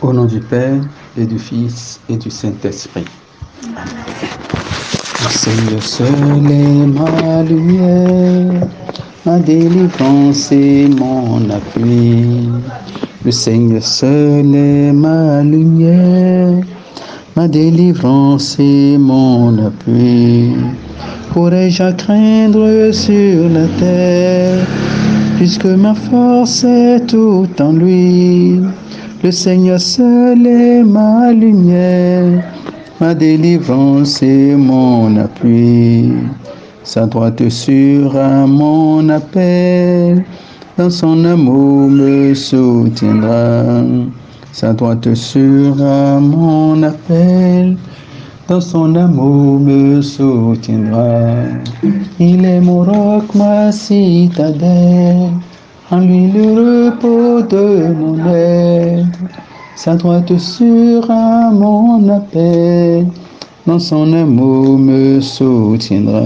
Au nom du Père et du Fils et du Saint-Esprit. Amen. Le Seigneur seul est ma lumière, ma délivrance et mon appui. Le Seigneur seul est ma lumière, ma délivrance et mon appui. Pourrais-je craindre sur la terre, puisque ma force est tout en lui. Le Seigneur seul est ma lumière, ma délivrance et mon appui. Sa droite sûre à mon appel, dans son amour me soutiendra. Sa droite sûre à mon appel, dans son amour me soutiendra. Il est mon roc, ma citadelle, en lui le repos de mon être. Sa droite sûre à mon appel, dans son amour me soutiendra.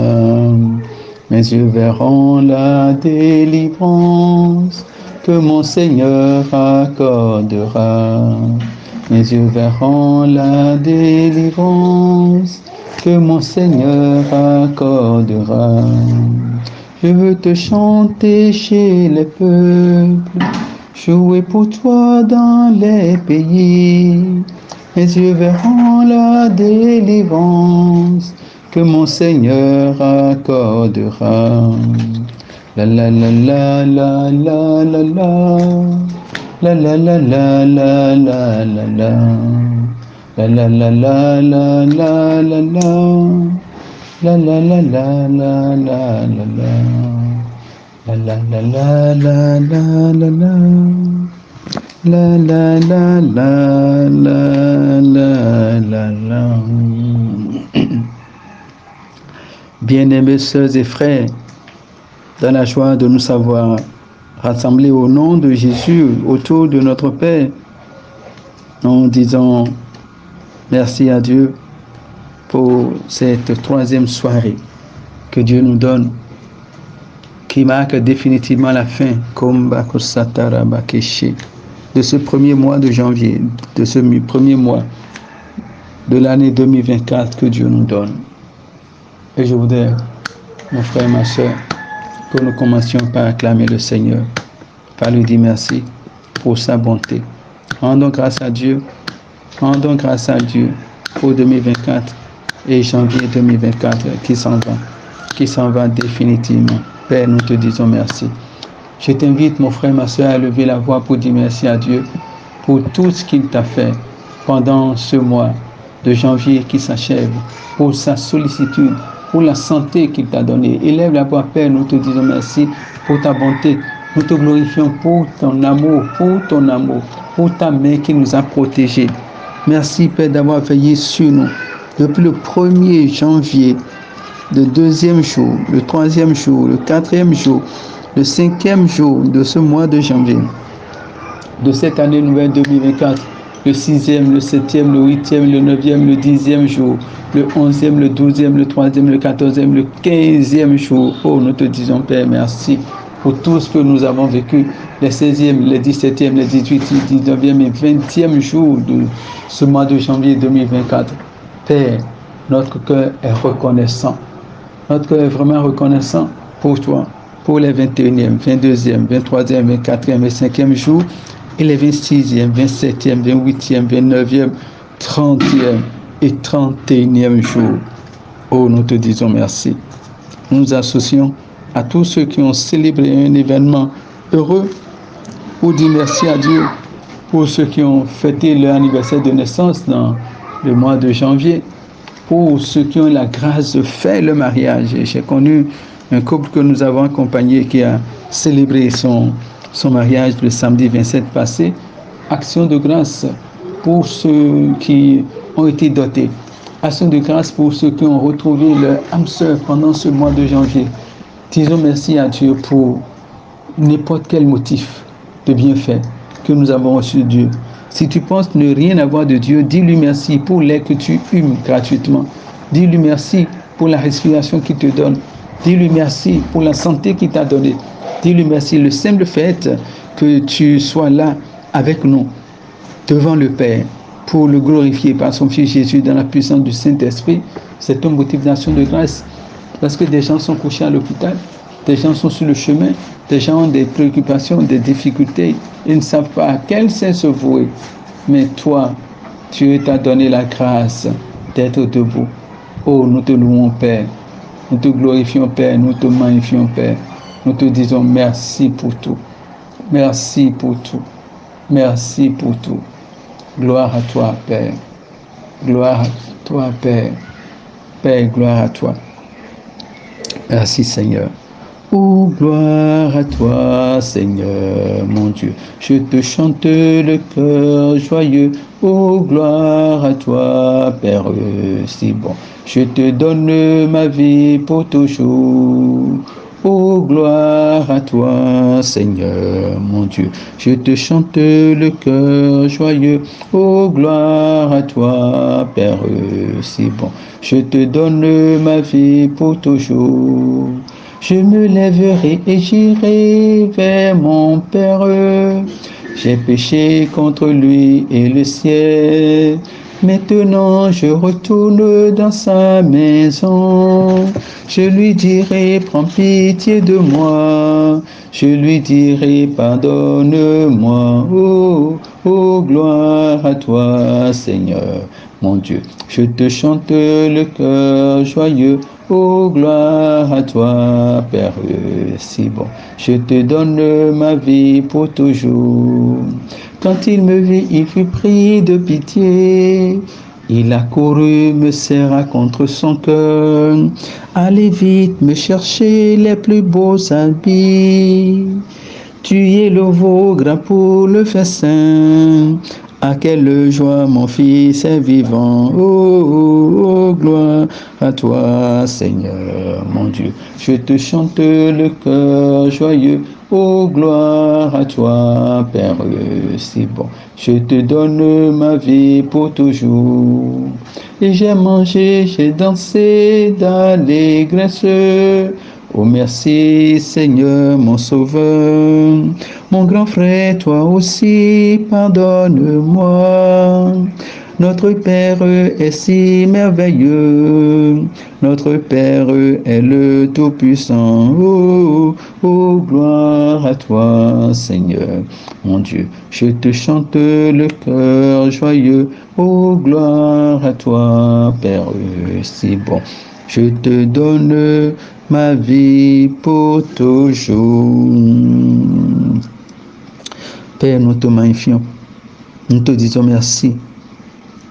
Mes yeux verront la délivrance que mon Seigneur accordera. Mes yeux verront la délivrance que mon Seigneur accordera. Je veux te chanter chez les peuples, jouer pour toi dans les pays. Mes yeux verront la délivrance que mon Seigneur accordera. La la la la la la la la. La la la la la la la la. La la la la la la la la. La la la la la la la la. La la la la la la la la. La la la la la la la la. Bien-aimés sœurs et frères, dans la joie de nous savoir rassemblés au nom de Jésus autour de notre Père, nous disons merci à Dieu pour cette troisième soirée que Dieu nous donne, qui marque définitivement la fin, de ce premier mois de janvier, de ce premier mois de l'année 2024 que Dieu nous donne. Et je voudrais, mon frère et ma soeur, que nous commencions par acclamer le Seigneur, par lui dire merci pour sa bonté. Rendons grâce à Dieu pour 2024 et janvier 2024 qui s'en va définitivement. Père, nous te disons merci. Je t'invite, mon frère et ma soeur, à lever la voix pour dire merci à Dieu pour tout ce qu'il t'a fait pendant ce mois de janvier qui s'achève, pour sa sollicitude, pour la santé qu'il t'a donnée. Élève la voix, Père, nous te disons merci pour ta bonté. Nous te glorifions pour ton amour, pour ta main qui nous a protégés. Merci, Père, d'avoir veillé sur nous depuis le 1er janvier, le 2e jour, le 3e jour, le 4e jour, le 5e jour de ce mois de janvier, de cette année nouvelle 2024, le 6e, le 7e, le 8e, le 9e, le 10e jour, le 11e, le 12e, le 3e, le 14e, le 15e jour. Oh, nous te disons, Père, merci pour tout ce que nous avons vécu, les 16e, les 17e, les 18e, les 19e et 20e jours de ce mois de janvier 2024. Père, notre cœur est reconnaissant. Notre cœur est vraiment reconnaissant pour toi, pour les 21e, 22e, 23e, 24e et 5e jours, et les 26e, 27e, 28e, 29e, 30e et 31e jours. Oh, nous te disons merci. Nous nous associons à tous ceux qui ont célébré un événement heureux pour dire merci à Dieu, pour ceux qui ont fêté leur anniversaire de naissance dans le mois de janvier, pour ceux qui ont la grâce de faire le mariage. J'ai connu un couple que nous avons accompagné qui a célébré son mariage le samedi 27 passé. Action de grâce pour ceux qui ont été dotés. Action de grâce pour ceux qui ont retrouvé leur âme sœur pendant ce mois de janvier. Disons merci à Dieu pour n'importe quel motif de bienfait que nous avons reçu de Dieu. Si tu penses ne rien avoir de Dieu, dis-lui merci pour l'air que tu humes gratuitement. Dis-lui merci pour la respiration qu'il te donne. Dis-lui merci pour la santé qu'il t'a donnée. Dis-lui merci. Le simple fait que tu sois là avec nous devant le Père pour le glorifier par son Fils Jésus dans la puissance du Saint-Esprit, c'est un motif d'action de grâce. Parce que des gens sont couchés à l'hôpital, des gens sont sur le chemin, des gens ont des préoccupations, des difficultés, ils ne savent pas à quel saint se vouer. Mais toi, Dieu t'a donné la grâce d'être debout. Oh, nous te louons, Père. Nous te glorifions, Père. Nous te magnifions, Père. Nous te disons merci pour tout. Merci pour tout. Merci pour tout. Gloire à toi, Père. Gloire à toi, Père. Père, gloire à toi. Merci, Seigneur. Oh, gloire à toi, Seigneur, mon Dieu. Je te chante le cœur joyeux. Oh, gloire à toi, Père, si bon. Je te donne ma vie pour toujours. Oh, gloire à toi, Seigneur, mon Dieu. Je te chante le cœur joyeux. Oh, gloire à toi, Père, si bon. Je te donne ma vie pour toujours. Je me lèverai et j'irai vers mon Père. J'ai péché contre lui et le ciel. Maintenant je retourne dans sa maison. Je lui dirai, prends pitié de moi. Je lui dirai, pardonne-moi. Oh, oh, gloire à toi, Seigneur, mon Dieu. Je te chante le cœur joyeux. Oh, gloire à toi, Père, si bon. Je te donne ma vie pour toujours. Quand il me vit, il fut pris de pitié. Il a couru, me serra contre son cœur. Allez vite me chercher les plus beaux habits. Tuer le veau gras pour le festin. À quelle joie mon fils est vivant. Oh, oh, oh, gloire à toi, Seigneur, mon Dieu. Je te chante le cœur joyeux. Oh, gloire à toi, Père, si bon. Je te donne ma vie pour toujours. Et j'ai mangé, j'ai dansé d'allégresse. Oh, merci, Seigneur, mon Sauveur. Mon grand frère, toi aussi, pardonne-moi. Notre Père est si merveilleux. Notre Père est le Tout-Puissant. Oh, oh, gloire à toi, Seigneur, mon Dieu. Je te chante le cœur joyeux. Oh, gloire à toi, Père, si bon. Je te donne ma vie pour toujours. Père, nous te magnifions. Nous te disons merci.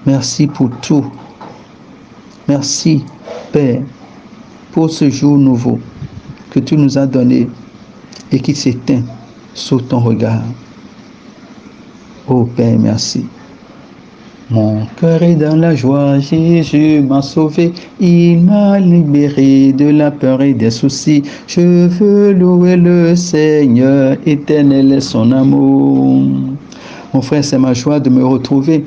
Merci pour tout. Merci, Père, pour ce jour nouveau que tu nous as donné et qui s'éteint sous ton regard. Oh Père, merci. Mon cœur est dans la joie, Jésus m'a sauvé, il m'a libéré de la peur et des soucis. Je veux louer le Seigneur, éternel est son amour. Mon frère, c'est ma joie de me retrouver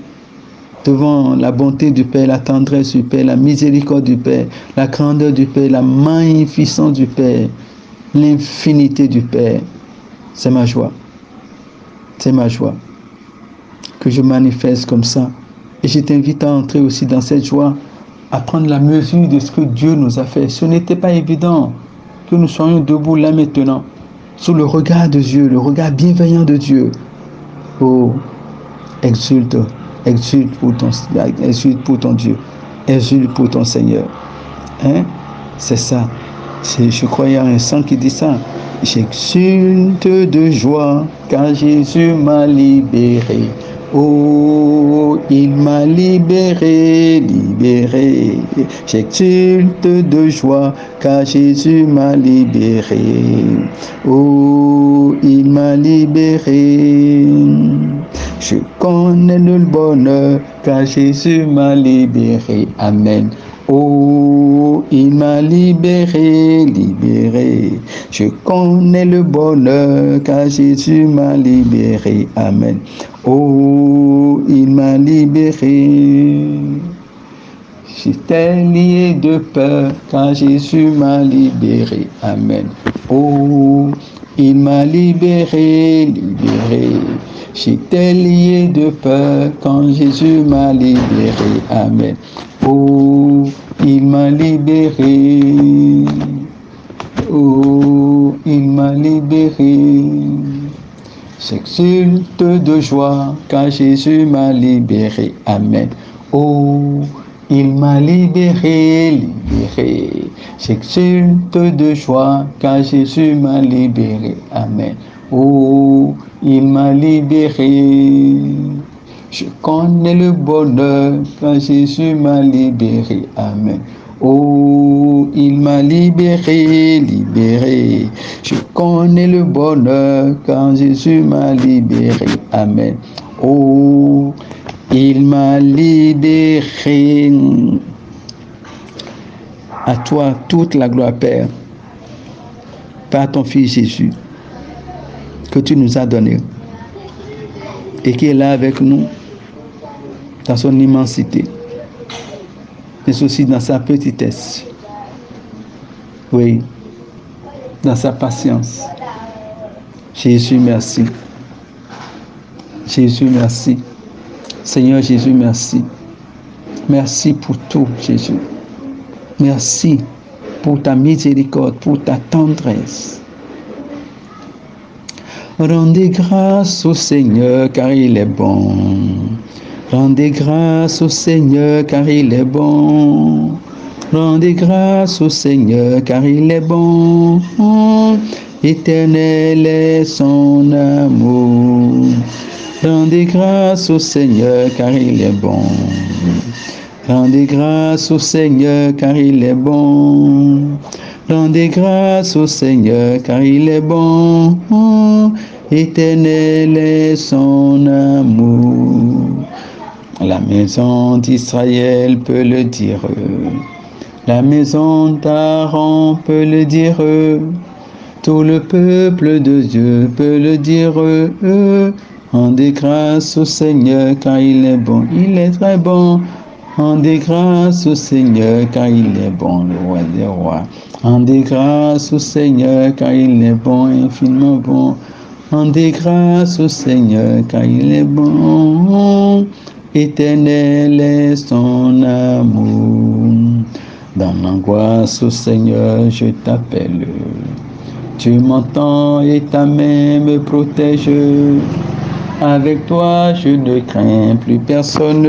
devant la bonté du Père, la tendresse du Père, la miséricorde du Père, la grandeur du Père, la magnificence du Père, l'infinité du Père. C'est ma joie. C'est ma joie que je manifeste comme ça. Et je t'invite à entrer aussi dans cette joie, à prendre la mesure de ce que Dieu nous a fait. Ce n'était pas évident que nous soyons debout là maintenant, sous le regard de Dieu, le regard bienveillant de Dieu. Oh, exulte, exulte pour ton Dieu, exulte pour ton Seigneur. Hein? C'est ça. Je croyais à un sang qui dit ça. J'exulte de joie car Jésus m'a libéré. Oh, il m'a libéré, libéré. J'exulte de joie car Jésus m'a libéré. Oh, il m'a libéré. Je connais le bonheur car Jésus m'a libéré. Amen. Oh, il m'a libéré, libéré. Je connais le bonheur car Jésus m'a libéré. Amen. Oh, il m'a libéré. J'étais lié de peur car Jésus m'a libéré. Amen. Oh, il m'a libéré, libéré. J'étais lié de peur quand Jésus m'a libéré. Amen. Oh, il m'a libéré. Oh, il m'a libéré. J'exulte de joie car Jésus m'a libéré. Amen. Oh, il m'a libéré. J'exulte de joie car Jésus m'a libéré. Amen. Oh, il m'a libéré. Je connais le bonheur quand Jésus m'a libéré. Amen. Oh, il m'a libéré. Je connais le bonheur quand Jésus m'a libéré. Amen. Oh, il m'a libéré. À toi toute la gloire, Père, par ton Fils Jésus, que tu nous as donné et qui est là avec nous dans son immensité, mais aussi dans sa petitesse. Oui, dans sa patience. Jésus, merci. Jésus, merci. Seigneur Jésus, merci. Merci pour tout, Jésus. Merci pour ta miséricorde, pour ta tendresse. Rendez grâce au Seigneur car il est bon. Rendez grâce au Seigneur car il est bon. Rendez grâce au Seigneur car il est bon. Éternel est son amour. Rendez grâce au Seigneur car il est bon. Rendez grâce au Seigneur car il est bon. Rendez grâce au Seigneur car il est bon. Éternel est son amour. La maison d'Israël peut le dire. La maison d'Aaron peut le dire. Tout le peuple de Dieu peut le dire. Rendez grâce au Seigneur car il est bon. Il est très bon. Rendez grâce au Seigneur car il est bon, le roi des rois. Rendez grâce au Seigneur car il est bon, infiniment bon. Rendez grâce au Seigneur car il est bon. Éternel est son amour. Dans l'angoisse au Seigneur je t'appelle. Tu m'entends et ta main me protège. Avec toi je ne crains plus personne.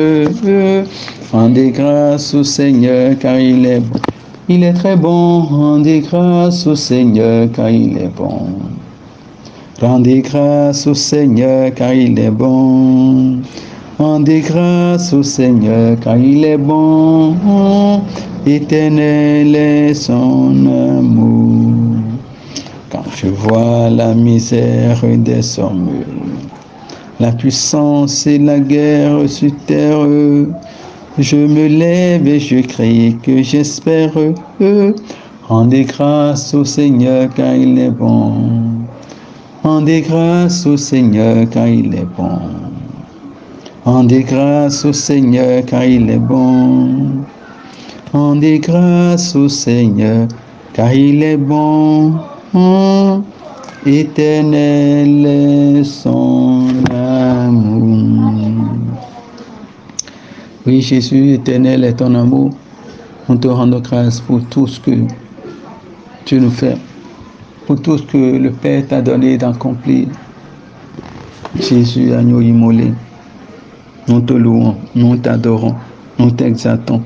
Rendez grâce au Seigneur car il est bon. Il est très bon. Rendez grâce au Seigneur car il est bon. Rendez grâce au Seigneur car il est bon. Rendez grâce au Seigneur car il est bon. Éternel est son amour. Quand je vois la misère des hommes, la puissance et la guerre sur terre, je me lève et je crie que j'espère. Rendez grâce au Seigneur car il est bon. Rendez grâce au Seigneur car il est bon. Rendez grâce au Seigneur car il est bon. Rendez grâce au Seigneur car il est bon. Éternel est son amour. Oui, Jésus, éternel est ton amour. On te rend grâce pour tout ce que tu nous fais, pour tout ce que le Père t'a donné d'accomplir. Jésus, agneau immolé, nous te louons, nous t'adorons, nous t'exaltons.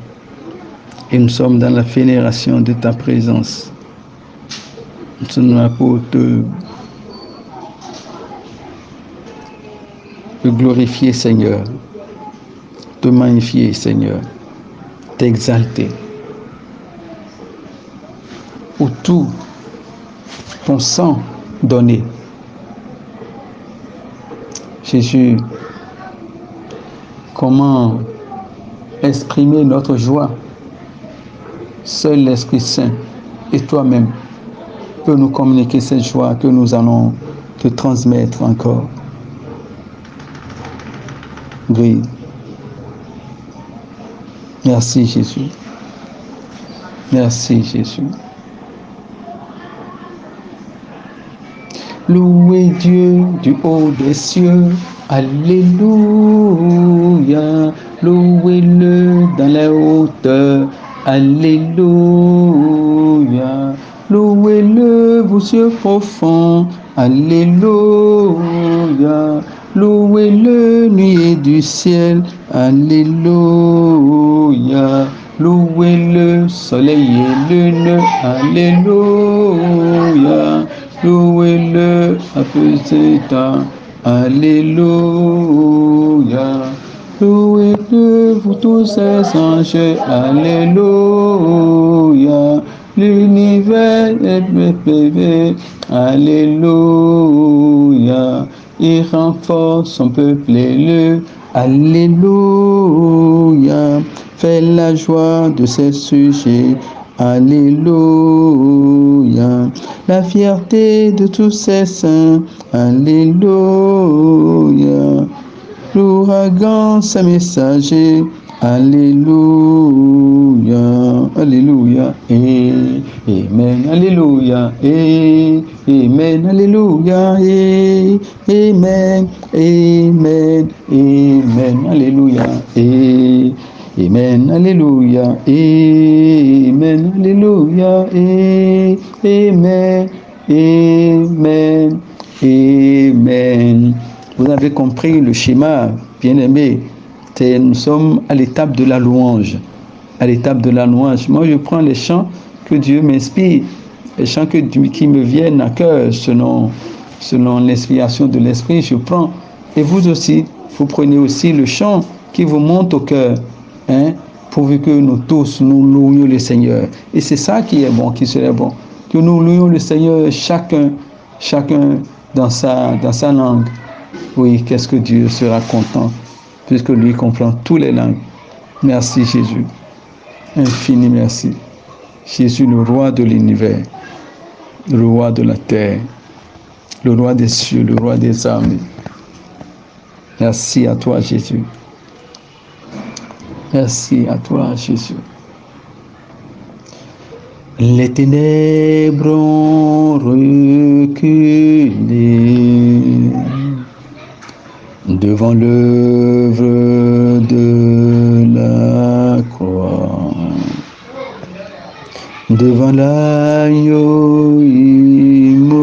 Et nous sommes dans la vénération de ta présence. Nous sommes là pour te glorifier, Seigneur, te magnifier, Seigneur, t'exalter. Pour tout ton sang donné. Jésus, comment exprimer notre joie? Seul l'Esprit Saint et toi-même peut nous communiquer cette joie que nous allons te transmettre encore. Oui. Merci Jésus. Merci Jésus. Louez Dieu du haut des cieux. Alléluia. Louez-le dans les hauteurs. Alléluia. Louez-le, vous cieux profonds. Alléluia. Louez-le, nuée du ciel. Alléluia. Louez-le, soleil et lune. Alléluia. Louez-le, apaisé temps. Alléluia. Louez-le, vous tous ces anges. Alléluia. L'univers est peuplé. Alléluia. Il renforce son peuple élu. Alléluia. Fais la joie de ses sujets. Alléluia. La fierté de tous ses saints. Alléluia. L'ouragan, ses messagers. Alléluia. Alléluia. Amen. Alléluia. Amen. Alléluia. Amen. Amen. Amen. Alléluia. Amen. Alléluia. Amen. Alléluia. Amen. Amen. Amen. Vous avez compris le schéma, bien-aimé. Nous sommes à l'étape de la louange. À l'étape de la louange. Moi, je prends les chants que Dieu m'inspire, les chants qui me viennent à cœur selon l'inspiration de l'Esprit, je prends. Et vous aussi, vous prenez aussi le chant qui vous monte au cœur, pourvu que nous tous, nous louions le Seigneur. Et c'est ça qui est bon, qui serait bon. Que nous louions le Seigneur, chacun dans sa langue. Oui, qu'est-ce que Dieu sera content, puisque lui comprend toutes les langues. Merci Jésus. Infini merci. Jésus, le roi de l'univers, le roi de la terre, le roi des cieux, le roi des armées. Merci à toi, Jésus. Merci à toi, Jésus. Les ténèbres ont reculé devant l'œuvre de la croix, devant l'agneau immolé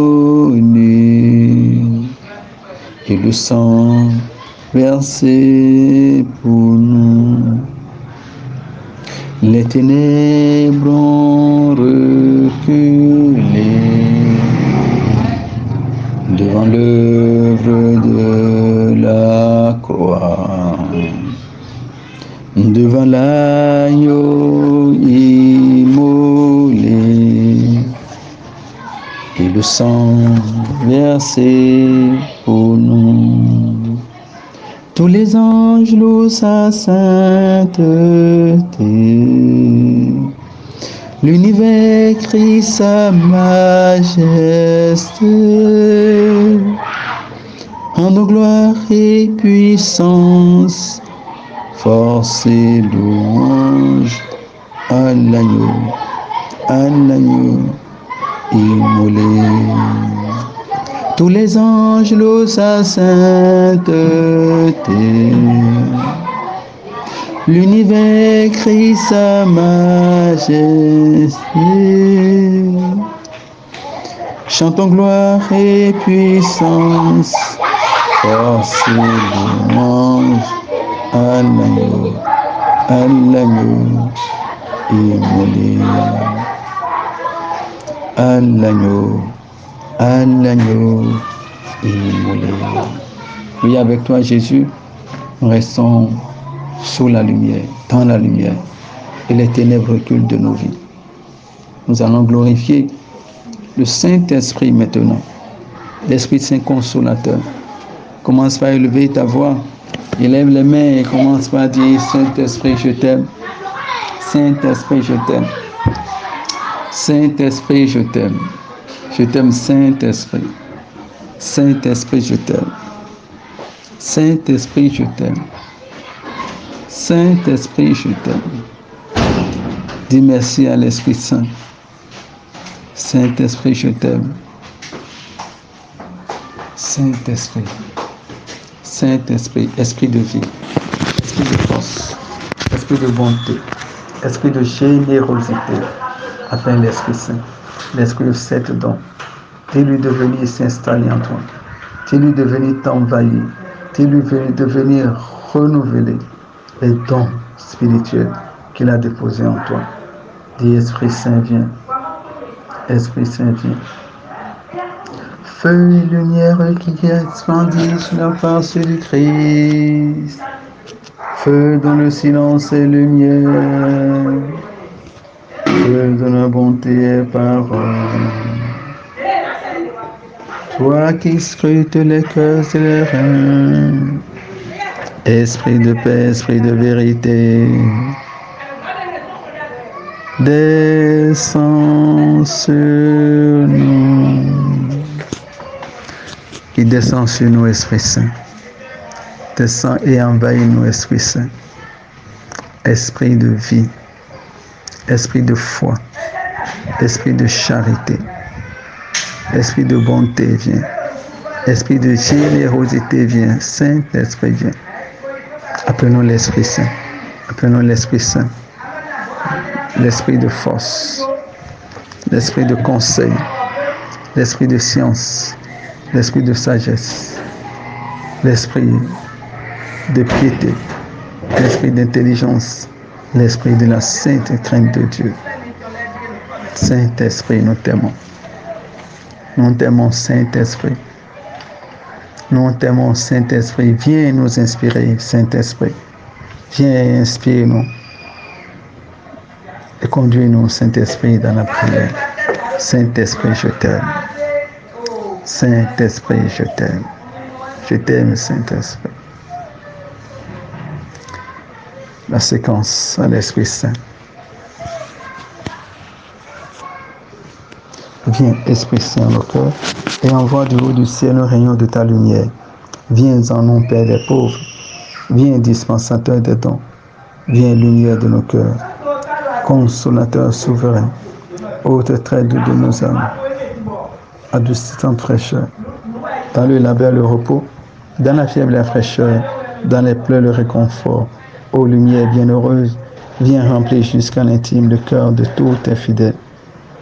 et le sang versé pour nous. Les ténèbres ont reculé devant l'œuvre de la croix, devant l'agneau immolé et le sang versé pour nous. Tous les anges louent sa sainteté, l'univers crie sa majesté. En nos gloire et puissance, force et louange à l'agneau immolé. Tous les anges louent sa sainteté, l'univers crie sa majesté. Chantons gloire et puissance, force et louange à l'agneau immolé, à l'agneau immolé. Oui, avec toi, Jésus, nous restons sous la lumière, dans la lumière, et les ténèbres reculent de nos vies. Nous allons glorifier le Saint-Esprit maintenant, l'Esprit Saint Consolateur. Commence par élever ta voix, élève les mains et commence par dire: Saint-Esprit, je t'aime. Saint-Esprit, je t'aime. Saint-Esprit, je t'aime. Je t'aime, Saint-Esprit. Saint-Esprit, je t'aime. Saint-Esprit, je t'aime. Saint-Esprit, je t'aime. Dis merci à l'Esprit Saint. Saint-Esprit, je t'aime. Saint-Esprit, Saint-Esprit, esprit de vie, esprit de force, esprit de bonté, esprit de générosité, appelle l'Esprit Saint, l'Esprit de sept dons. Dis-lui de venir s'installer en toi. Dis-lui de venir t'envahir. Dis-lui de venir renouveler les dons spirituels qu'il a déposés en toi. Dis, Esprit Saint, viens. Esprit Saint, viens. Feu et lumière qui resplendir sur la face du Christ. Feu dans le silence et lumière. Feu dans la bonté et parole. Toi qui scrutes les cœurs et les reins. Esprit de paix, esprit de vérité. Descends sur nous. Il descend sur nous, Esprit Saint. Descend et envahit nous, Esprit Saint. Esprit de vie, esprit de foi, esprit de charité, esprit de bonté, viens. Esprit de générosité, viens. Saint-Esprit, viens. Appelons l'Esprit Saint. Appelons l'Esprit Saint. L'esprit de force, l'esprit de conseil, l'esprit de science, l'esprit de sagesse, l'esprit de piété, l'esprit d'intelligence, l'esprit de la sainte crainte de Dieu. Saint-Esprit, nous t'aimons. Nous t'aimons, Saint-Esprit. Nous t'aimons, Saint-Esprit. Viens nous inspirer, Saint-Esprit. Viens inspire-nous. Et conduis-nous, Saint-Esprit, dans la prière. Saint-Esprit, je t'aime. Saint-Esprit, je t'aime. Je t'aime, Saint-Esprit. La séquence à l'Esprit Saint. Viens, Esprit Saint, dans nos cœurs, et envoie du haut du ciel un rayon de ta lumière. Viens en nous, Père des pauvres. Viens, dispensateur des dons. Viens, lumière de nos cœurs. Consolateur souverain, haute traite de nos âmes, adoucissante fraîcheur, dans le labeur le repos, dans la fièvre la fraîcheur, dans les pleurs le réconfort. Ô lumière bienheureuse, viens remplir jusqu'à l'intime le cœur de tous tes fidèles.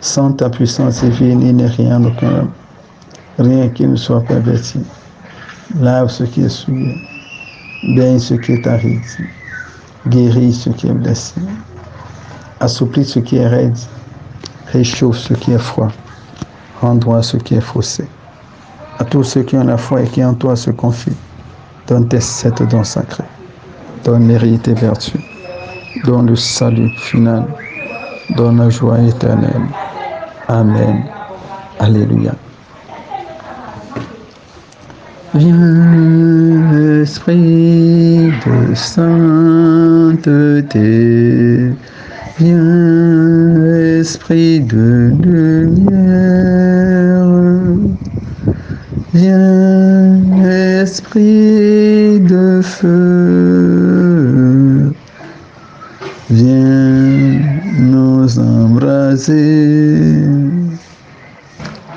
Sans ta puissance divine, il n'est rien aucun homme, rien qui ne soit perverti. Lave ce qui est souillé, baigne ce qui est aride, guéris ce qui est blessé. Assouplis ce qui est raide, réchauffe ce qui est froid, rends droit ce qui est faussé. À tous ceux qui ont la foi et qui en toi se confient, donne tes sept dons sacrés, donne mérite et vertu, donne le salut final, donne la joie éternelle. Amen. Alléluia. Viens, Esprit de sainteté, viens, Esprit de lumière, viens, Esprit de feu, viens nous embraser,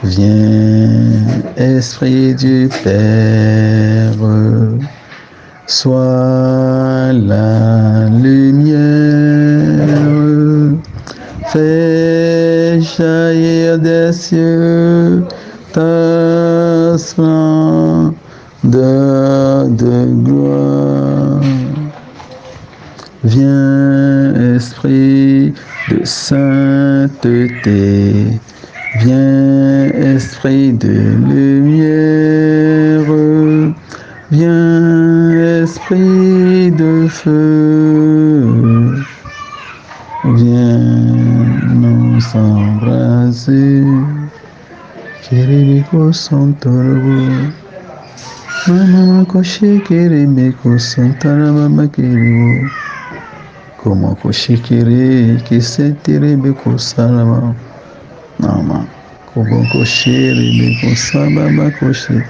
viens, Esprit du Père, sois la lumière, fais jaillir des cieux ta splendeur de gloire. Viens, Esprit de sainteté, viens, Esprit de lumière, viens, Esprit de feu, viens nous embraser. Kiribiko Santoro, Mama Koshi Kiribiko Santara Mama Kiribo, Como Koshi Kiri, Kisetiribiko Salama, Mama, Como Koshi Ribiko Sababa Koshi,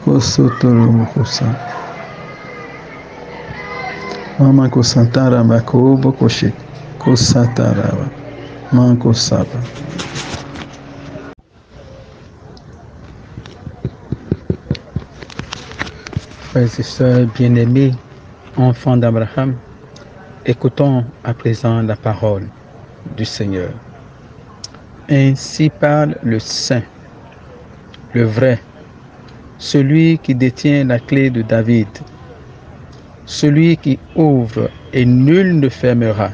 Kosotoro Mukosa, Mama Kosantara Makobo Koshi, Kosatara, Manko Saba. Frères et sœurs bien-aimés, enfants d'Abraham, écoutons à présent la parole du Seigneur. Ainsi parle le Saint, le vrai, celui qui détient la clé de David, celui qui ouvre et nul ne fermera,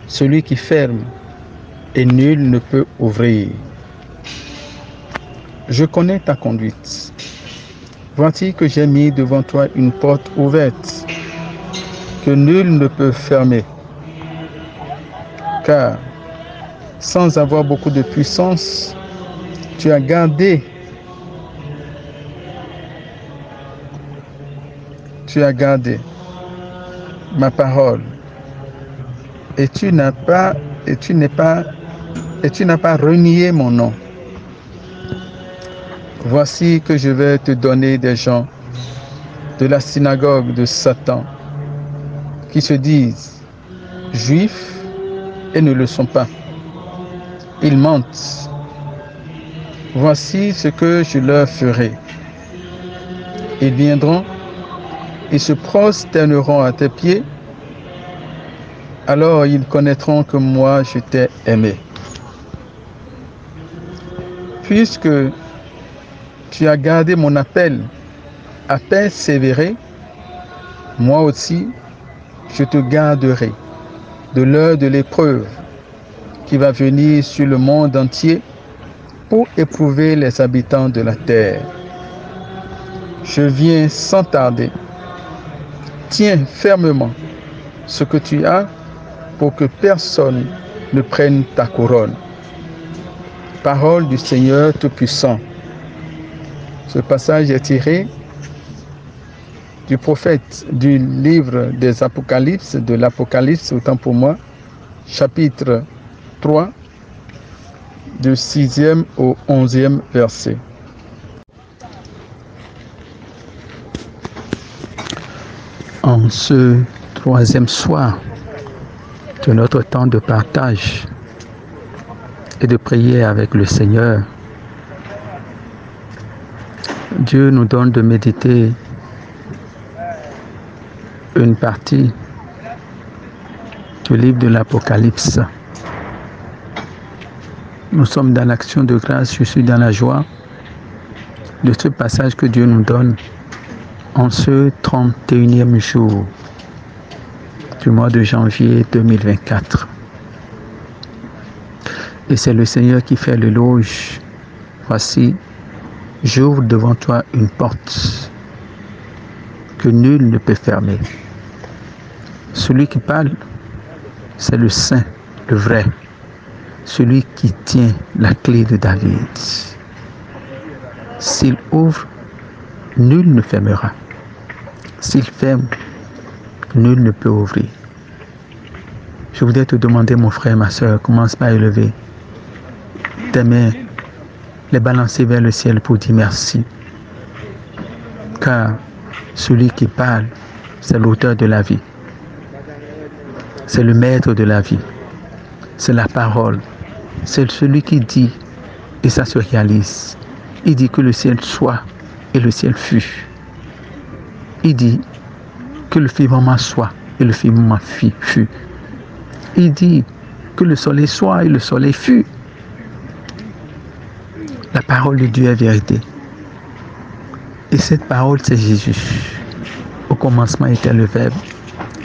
celui qui ferme et nul ne peut ouvrir. Je connais ta conduite. Voici que j'ai mis devant toi une porte ouverte que nul ne peut fermer. Car, sans avoir beaucoup de puissance, tu as gardé ma parole et tu n'as pas renié mon nom. Voici que je vais te donner des gens de la synagogue de Satan qui se disent juifs et ne le sont pas. Ils mentent. Voici ce que je leur ferai. Ils viendront, ils se prosterneront à tes pieds, alors ils connaîtront que moi je t'ai aimé. Puisque tu as gardé mon appel à persévérer, moi aussi je te garderai de l'heure de l'épreuve qui va venir sur le monde entier pour éprouver les habitants de la terre. Je viens sans tarder. Tiens fermement ce que tu as pour que personne ne prenne ta couronne. Parole du Seigneur Tout-Puissant. Ce passage est tiré du prophète du livre des Apocalypses, de l'Apocalypse, autant pour moi, chapitre 3, du 6e au 11e verset. En ce troisième soir de notre temps de partage et de prière avec le Seigneur, Dieu nous donne de méditer une partie du livre de l'Apocalypse. Nous sommes dans l'action de grâce, je suis dans la joie de ce passage que Dieu nous donne en ce 31e jour du mois de janvier 2024. Et c'est le Seigneur qui fait l'éloge. Voici, j'ouvre devant toi une porte que nul ne peut fermer. Celui qui parle, c'est le Saint, le vrai, celui qui tient la clé de David. S'il ouvre, nul ne fermera. S'il ferme, nul ne peut ouvrir. Je voudrais te demander, mon frère, ma soeur, commence par élever tes mains, les balancer vers le ciel pour dire merci. Car celui qui parle, c'est l'auteur de la vie. C'est le maître de la vie. C'est la parole. C'est celui qui dit, et ça se réalise. Il dit que le ciel soit, et le ciel fut. Il dit que le firmament soit, et le firmament fut. Il dit que le soleil soit, et le soleil fut. La parole de Dieu est vérité. Et cette parole, c'est Jésus. Au commencement était le Verbe,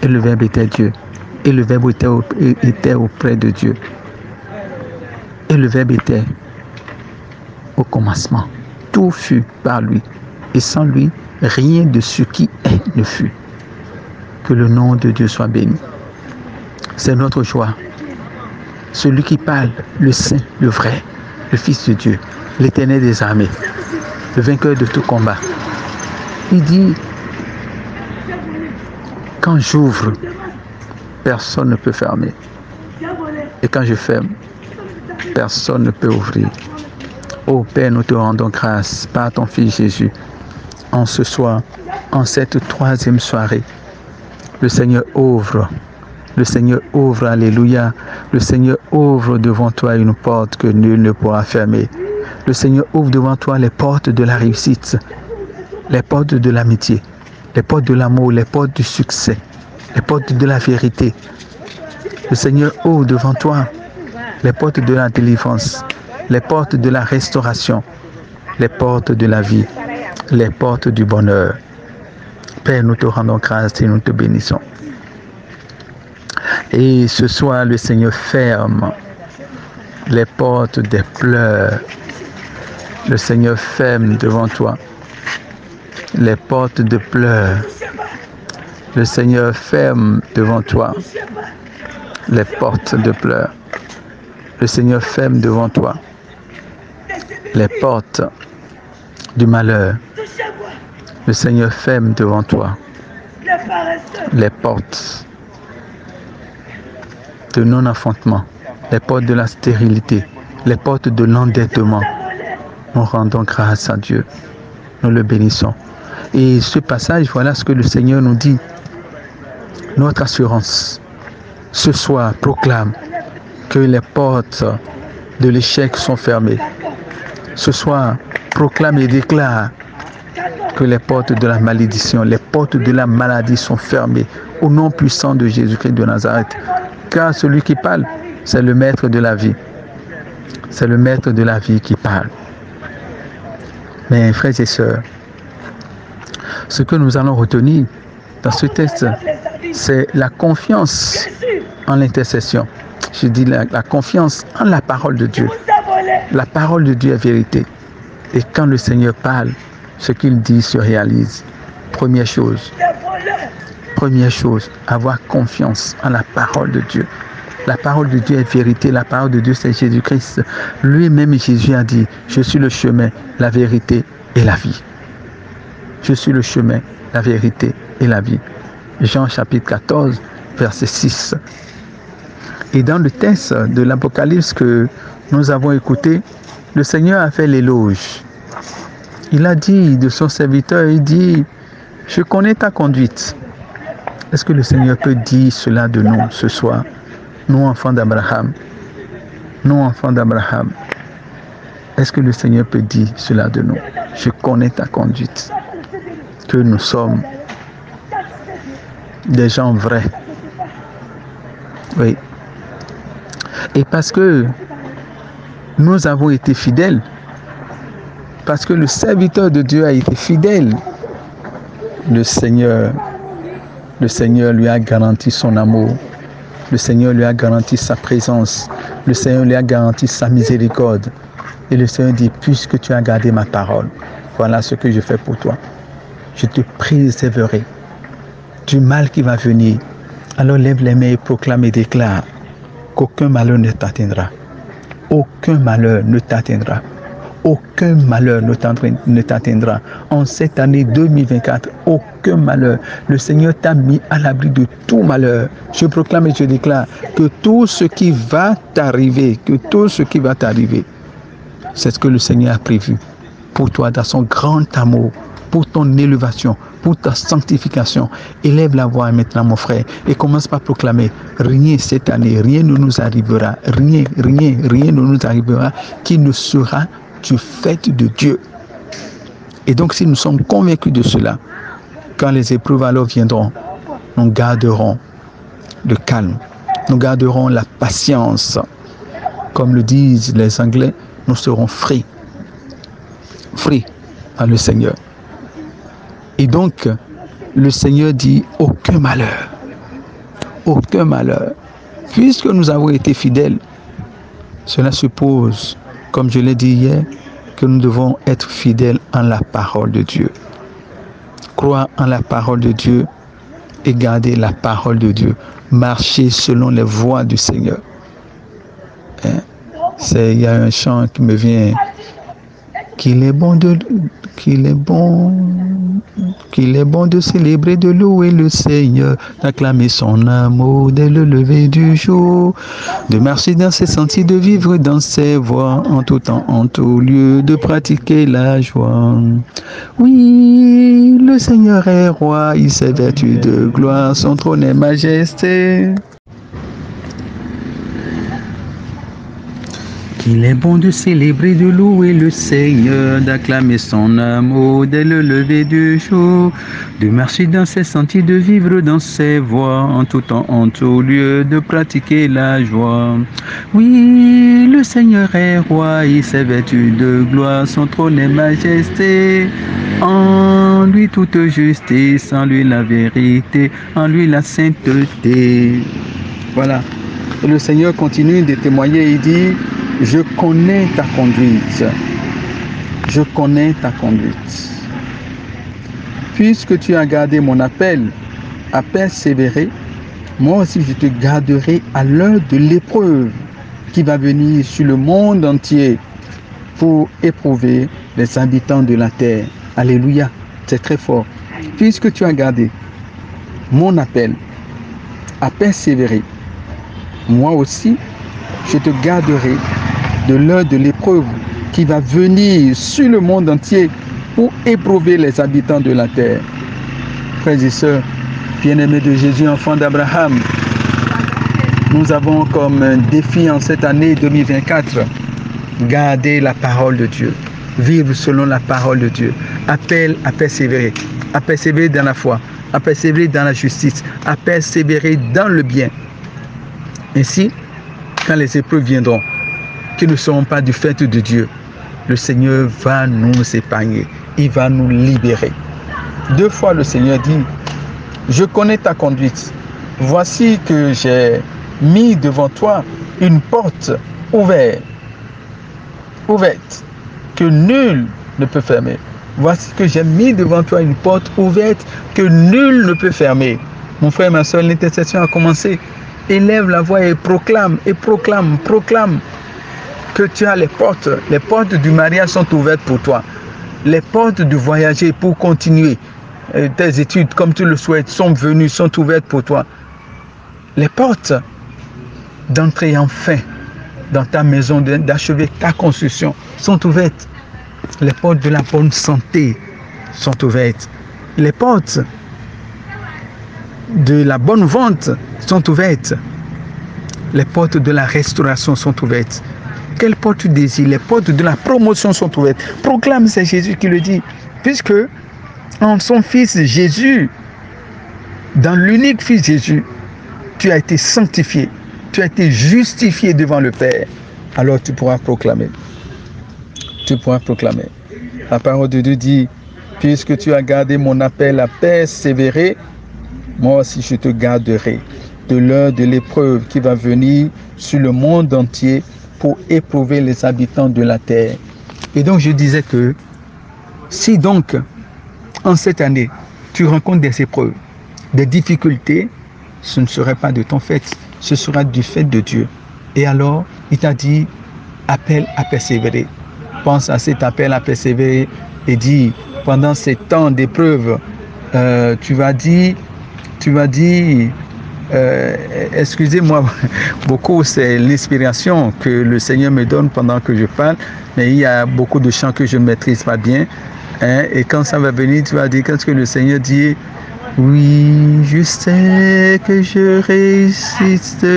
et le Verbe était Dieu. Et le Verbe était auprès de Dieu. Et le Verbe était au commencement. Tout fut par lui. Et sans lui, rien de ce qui est ne fut. Que le nom de Dieu soit béni. C'est notre joie. Celui qui parle, le Saint, le vrai, le Fils de Dieu, l'Éternel des armées, le vainqueur de tout combat. Il dit, quand j'ouvre, personne ne peut fermer. Et quand je ferme, personne ne peut ouvrir. Ô Père, nous te rendons grâce par ton Fils Jésus. En ce soir, en cette troisième soirée, le Seigneur ouvre. Le Seigneur ouvre, alléluia. Le Seigneur ouvre devant toi une porte que nul ne pourra fermer. Le Seigneur ouvre devant toi les portes de la réussite. les portes de l'amitié, les portes de l'amour, les portes du succès, les portes de la vérité. Le Seigneur ouvre devant toi les portes de la délivrance, les portes de la restauration, les portes de la vie, les portes du bonheur. Père, nous te rendons grâce et nous te bénissons. Et ce soir, le Seigneur ferme les portes des pleurs. Le Seigneur ferme devant toi les portes de pleurs. Le Seigneur ferme devant toi les portes de pleurs. Le Seigneur ferme devant toi les portes du malheur. Le Seigneur ferme devant toi les portes de non-enfantement, les portes de la stérilité, les portes de l'endettement. Nous rendons grâce à Dieu. Nous le bénissons. Et ce passage, voilà ce que le Seigneur nous dit. Notre assurance, ce soir, proclame que les portes de l'échec sont fermées. Ce soir, proclame et déclare que les portes de la malédiction, les portes de la maladie sont fermées au nom puissant de Jésus-Christ de Nazareth. Car celui qui parle, c'est le maître de la vie. C'est le maître de la vie qui parle. Mais frères et sœurs, ce que nous allons retenir dans ce texte, c'est la confiance en l'intercession. Je dis la confiance en la parole de Dieu. La parole de Dieu est vérité. Et quand le Seigneur parle, ce qu'il dit se réalise. Première chose, avoir confiance en la parole de Dieu. La parole de Dieu est vérité. La parole de Dieu, c'est Jésus-Christ. Lui-même, Jésus a dit, je suis le chemin, la vérité et la vie. Je suis le chemin, la vérité et la vie. Jean chapitre 14, verset 6. Et dans le texte de l'Apocalypse que nous avons écouté, le Seigneur a fait l'éloge. Il a dit de son serviteur, il dit, je connais ta conduite. Est-ce que le Seigneur peut dire cela de nous ce soir? Nous, enfants d'Abraham. Nous, enfants d'Abraham. Est-ce que le Seigneur peut dire cela de nous? Je connais ta conduite. Que nous sommes des gens vrais. Oui. Et parce que nous avons été fidèles, parce que le serviteur de Dieu a été fidèle, le Seigneur lui a garanti son amour. Le Seigneur lui a garanti sa présence. Le Seigneur lui a garanti sa miséricorde. Et le Seigneur dit, puisque tu as gardé ma parole, voilà ce que je fais pour toi. Je te préserverai du mal qui va venir. Alors lève les mains et proclame et déclare qu'aucun malheur ne t'atteindra. Aucun malheur ne t'atteindra. Aucun malheur ne t'atteindra. En cette année 2024, aucun malheur. Le Seigneur t'a mis à l'abri de tout malheur. Je proclame et je déclare que tout ce qui va t'arriver, c'est ce que le Seigneur a prévu pour toi dans son grand amour, pour ton élévation, pour ta sanctification. Élève la voix maintenant, mon frère, et commence par proclamer, rien cette année, rien ne nous arrivera, rien ne nous arrivera qui ne sera du fait de Dieu. Et donc, si nous sommes convaincus de cela, quand les épreuves alors viendront, nous garderons le calme, nous garderons la patience. Comme le disent les Anglais, nous serons free par le Seigneur. Et donc, le Seigneur dit aucun malheur. Puisque nous avons été fidèles, cela suppose, comme je l'ai dit hier, que nous devons être fidèles en la parole de Dieu. Croire en la parole de Dieu et garder la parole de Dieu. Marcher selon les voies du Seigneur. Il y a un chant qui me vient. Qu'il est bon de célébrer, de louer le Seigneur, d'acclamer son amour dès le lever du jour, de marcher dans ses sentiers, de vivre dans ses voies, en tout temps, en tout lieu, de pratiquer la joie. Oui, le Seigneur est roi, il s'est vêtu de gloire, son trône est majesté. Qu'il est bon de célébrer, de louer le Seigneur, d'acclamer son amour dès le lever du jour, de marcher dans ses sentiers, de vivre dans ses voies, en tout temps, en tout lieu, de pratiquer la joie. Oui, le Seigneur est roi, il s'est vêtu de gloire, son trône est majesté. En lui toute justice, en lui la vérité, en lui la sainteté. Voilà. Et le Seigneur continue de témoigner, il dit, je connais ta conduite. Je connais ta conduite. Puisque tu as gardé mon appel à persévérer, moi aussi je te garderai à l'heure de l'épreuve qui va venir sur le monde entier pour éprouver les habitants de la terre. Alléluia, c'est très fort. Puisque tu as gardé mon appel à persévérer, moi aussi, je te garderai de l'heure de l'épreuve qui va venir sur le monde entier pour éprouver les habitants de la terre. Frères et sœurs, bien-aimés de Jésus, enfants d'Abraham, nous avons comme défi en cette année 2024, garder la parole de Dieu, vivre selon la parole de Dieu, appel à persévérer dans la foi, à persévérer dans la justice, à persévérer dans le bien. Ainsi, quand les épreuves viendront, qui ne seront pas du fait de Dieu, le Seigneur va nous épargner, il va nous libérer. 2 fois le Seigneur dit, je connais ta conduite, voici que j'ai mis devant toi une porte ouverte, que nul ne peut fermer. Voici que j'ai mis devant toi une porte ouverte que nul ne peut fermer. Mon frère, ma soeur, l'intercession a commencé. Élève la voix et proclame, que tu as les portes du mariage sont ouvertes pour toi. Les portes de voyager pour continuer tes études comme tu le souhaites sont ouvertes pour toi. Les portes d'entrer enfin dans ta maison, d'achever ta construction sont ouvertes. Les portes de la bonne santé sont ouvertes. Les portes de la bonne vente sont ouvertes. Les portes de la restauration sont ouvertes. Quelle porte tu désires? Les portes de la promotion sont ouvertes. Proclame, c'est Jésus qui le dit. Puisque en son Fils Jésus, dans l'unique Fils Jésus, tu as été sanctifié, tu as été justifié devant le Père. Alors tu pourras proclamer. Tu pourras proclamer. La parole de Dieu dit, puisque tu as gardé mon appel à persévérer, moi aussi je te garderai de l'heure de l'épreuve qui va venir sur le monde entier pour éprouver les habitants de la terre. Et donc je disais que si donc en cette année tu rencontres des épreuves, des difficultés, ce ne serait pas de ton fait, ce sera du fait de Dieu. Et alors il t'a dit appel à persévérer. Pense à cet appel à persévérer et dis pendant ces temps d'épreuve, tu vas dire, excusez-moi, beaucoup c'est l'inspiration que le Seigneur me donne pendant que je parle, mais il y a beaucoup de chants que je ne maîtrise pas bien, hein, et quand ça va venir, tu vas dire, qu'est-ce que le Seigneur dit? Oui, je sais que je résisterai,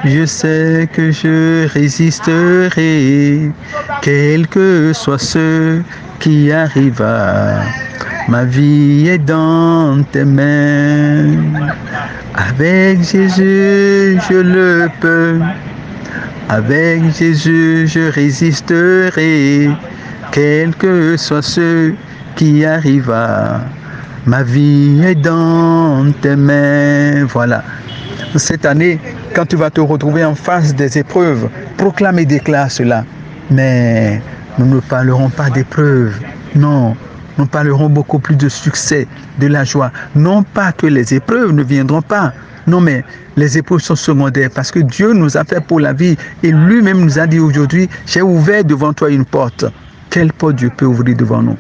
je sais que je résisterai, quel que soit ce qui arriva. Ma vie est dans tes mains. Avec Jésus, je le peux. Avec Jésus, je résisterai, quel que soit ce qui arriva. Ma vie est dans tes mains. Voilà. Cette année, quand tu vas te retrouver en face des épreuves, proclame et déclare cela. Mais nous ne parlerons pas d'épreuves. Non. Nous parlerons beaucoup plus de succès, de la joie. Non pas que les épreuves ne viendront pas. Non, mais les épreuves sont secondaires parce que Dieu nous a fait pour la vie. Et lui-même nous a dit aujourd'hui, j'ai ouvert devant toi une porte. Quelle porte Dieu peut ouvrir devant nous?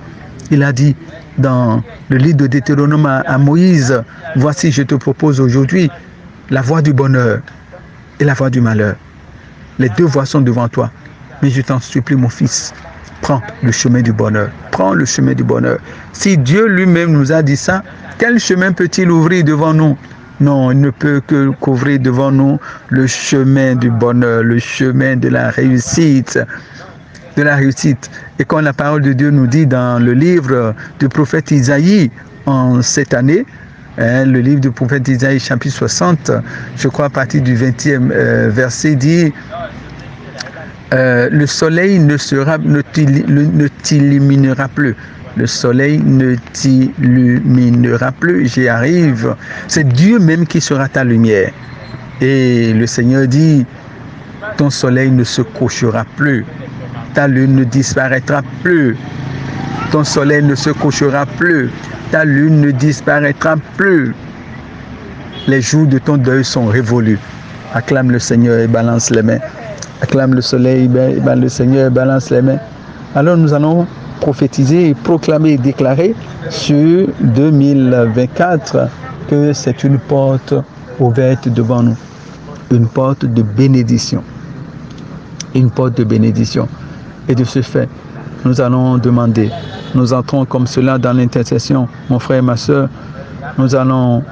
Il a dit dans le livre de Deutéronome à Moïse, voici je te propose aujourd'hui la voie du bonheur et la voie du malheur. Les 2 voies sont devant toi. Mais je t'en supplie mon fils, prends le chemin du bonheur. Prends le chemin du bonheur. Si Dieu lui-même nous a dit ça, quel chemin peut-il ouvrir devant nous? Non, il ne peut que couvrir devant nous le chemin du bonheur, le chemin de la réussite. Et comme la parole de Dieu nous dit dans le livre du prophète Isaïe en cette année, le livre du prophète Isaïe chapitre 60, je crois à partir du 20e verset dit le soleil ne t'illuminera plus. Le soleil ne t'illuminera plus. J'y arrive. C'est Dieu même qui sera ta lumière. Et le Seigneur dit, ton soleil ne se couchera plus. Ta lune ne disparaîtra plus. Ton soleil ne se couchera plus. Ta lune ne disparaîtra plus. Les jours de ton deuil sont révolus. Acclame le Seigneur et balance les mains. Acclame le soleil, le Seigneur et balance les mains. Alors nous allons prophétiser, et proclamer et déclarer sur 2024 que c'est une porte ouverte devant nous. Une porte de bénédiction. Une porte de bénédiction. Et de ce fait, nous allons demander, nous entrons comme cela dans l'intercession, mon frère et ma soeur, nous allons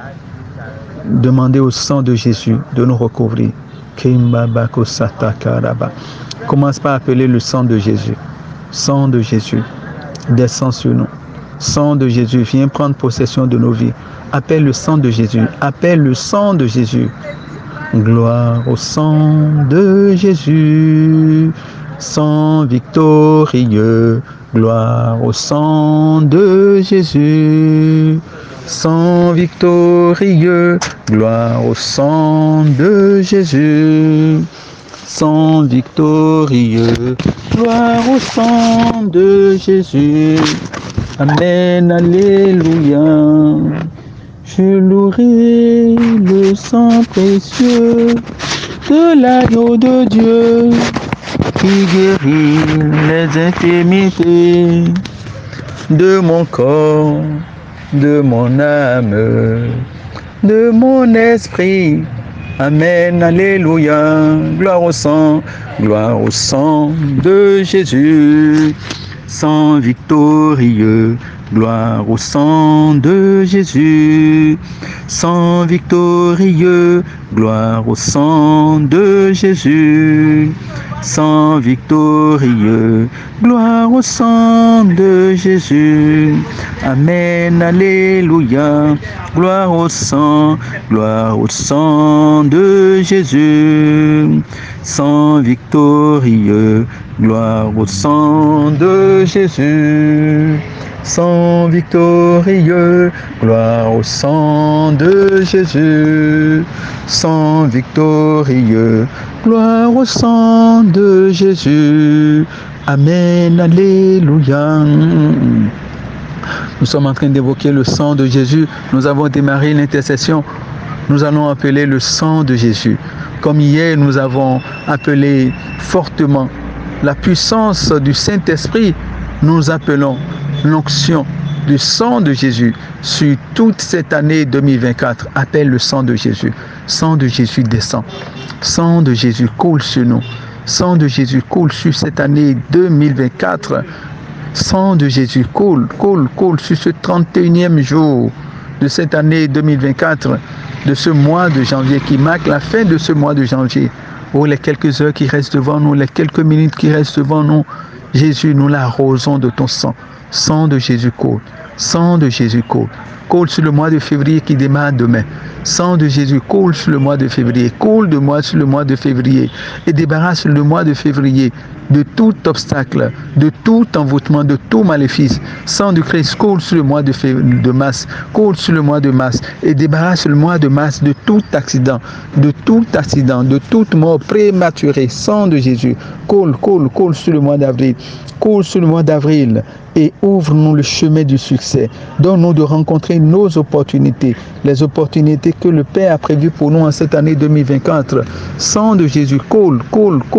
demander au sang de Jésus de nous recouvrir. Commence par appeler le sang de Jésus. Sang de Jésus, descends sur nous. Sang de Jésus, viens prendre possession de nos vies. Appelle le sang de Jésus. Appelle le sang de Jésus. Gloire au sang de Jésus. Sang victorieux, gloire au sang de Jésus. Sang victorieux, gloire au sang de Jésus. Sang victorieux, gloire au sang de Jésus. Amen, alléluia. Je louerai le sang précieux de l'agneau de Dieu, qui guérit les infirmités de mon corps, de mon âme, de mon esprit. Amen, alléluia, gloire au sang de Jésus. Sang victorieux, gloire au sang de Jésus. Sang victorieux, gloire au sang de Jésus. Sang victorieux, gloire au sang de Jésus. Amen, alléluia, gloire au sang de Jésus. Sang victorieux, gloire au sang de Jésus. Sang victorieux, gloire au sang de Jésus. Sang victorieux, gloire au sang de Jésus. Amen, alléluia. Nous sommes en train d'évoquer le sang de Jésus. Nous avons démarré l'intercession. Nous allons appeler le sang de Jésus. Comme hier, nous avons appelé fortement la puissance du Saint-Esprit. Nous appelons l'onction du sang de Jésus sur toute cette année 2024. Appelle le sang de Jésus. Sang de Jésus descend. Sang de Jésus coule sur nous. Sang de Jésus coule sur cette année 2024. Sang de Jésus coule sur ce 31e jour de cette année 2024, de ce mois de janvier qui marque la fin de ce mois de janvier. Oh, les quelques heures qui restent devant nous, les quelques minutes qui restent devant nous, Jésus, nous l'arrosons de ton sang. Sang de Jésus coule. Sang de Jésus coule. Coule sur le mois de février qui démarre demain. Sang de Jésus coule sur le mois de février. Coule de moi sur le mois de février. Et débarrasse le mois de février de tout obstacle, de tout envoûtement, de tout maléfice. Sang de Christ coule sur le mois de mars. Coule sur le mois de mars. Et débarrasse le mois de mars de tout accident, de toute mort prématurée. Sang de Jésus coule sur le mois d'avril. Coule sur le mois d'avril. Et ouvre-nous le chemin du succès. Donne-nous de rencontrer nos opportunités, les opportunités que le Père a prévues pour nous en cette année 2024. Sang de Jésus coule